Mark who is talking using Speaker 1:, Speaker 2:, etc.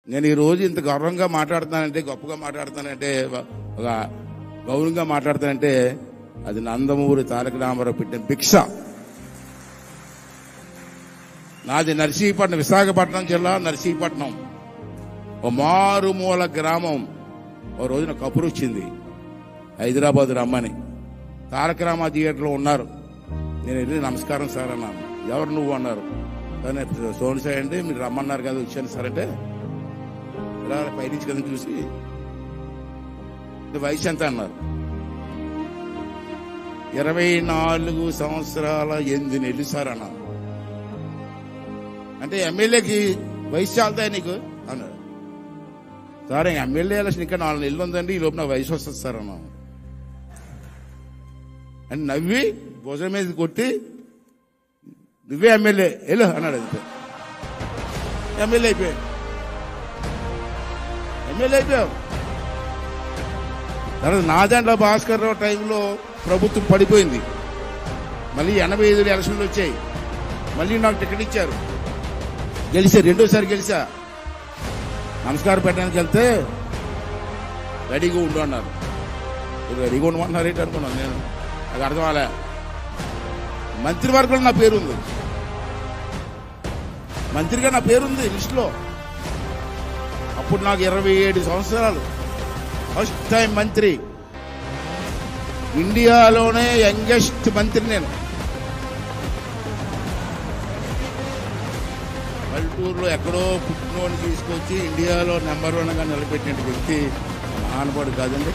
Speaker 1: నేను ఈ రోజు ఇంత గర్వంగా మాట్లాడుతానంటే, గొప్పగా మాట్లాడుతానంటే, ఒక గౌరవంగా మాట్లాడుతానంటే అది నందమూరి తారక రామారావు పెట్టిన భిక్ష. నాది నర్సీపట్నం, విశాఖపట్నం జిల్లా నర్సీపట్నం, ఒక మారుమూల గ్రామం. ఓ రోజున కబురు వచ్చింది, హైదరాబాద్ రమ్మని. తారక రామ థియేటర్లో ఉన్నారు. నేను వెళ్ళి నమస్కారం సార్ అన్నాను. ఎవరు నువ్వు అన్నారు. కానీ సోని సార్ అంటే మీరు రమ్మన్నారు కదా, వచ్చాను సార్ అంటే ఇలా పైనుంచి కదా చూసి వయసు ఎంత అన్నారు. 24 సంవత్సరాల 8 నెలలు సార్ అన్నారు. అంటే ఎమ్మెల్యేకి వయసు చాలుతాయి నీకు అన్నారు. సార్ ఎమ్మెల్యే ఎలక్షన్ ఇంకా 4 నెలలు ఉందండి, ఈ లోపు నాకు వయసు వస్తుంది సార్ అన్నాను. అని నవ్వి భుజం మీద కొట్టి నువ్వే ఎమ్మెల్యే వెళ్ళు అన్నాడు. అంతే, ఎమ్మెల్యే అయిపోయావు. తర్వాత నాదెండ్ల భాస్కర్ రావు టైంలో ప్రభుత్వం పడిపోయింది. మళ్ళీ 85 ఎలక్షన్లు వచ్చాయి. మళ్ళీ నాకు టికెట్ ఇచ్చారు, గెలిచా. రెండోసారి గెలిచా. నమస్కారం పెట్టడానికి వెళ్తే రెడీగా ఉండు అన్నారు. రెడీగా ఉండమంటున్నారు ఏంటి అనుకున్నాను నేను. నాకు అర్థం అలా. మంత్రివర్గంలో నా పేరుంది, మంత్రిగా నా పేరుంది లిస్టులో. అప్పుడు నాకు 27 సంవత్సరాలు. ఫస్ట్ టైం మంత్రి, ఇండియాలోనే యంగెస్ట్ మంత్రి నేను. పల్లెటూరులో ఎక్కడో పుట్టినోడిని తీసుకొచ్చి ఇండియాలో నెంబర్ 1గా నిలబెట్టిన వ్యక్తి మహానుభావుడు కాదండి.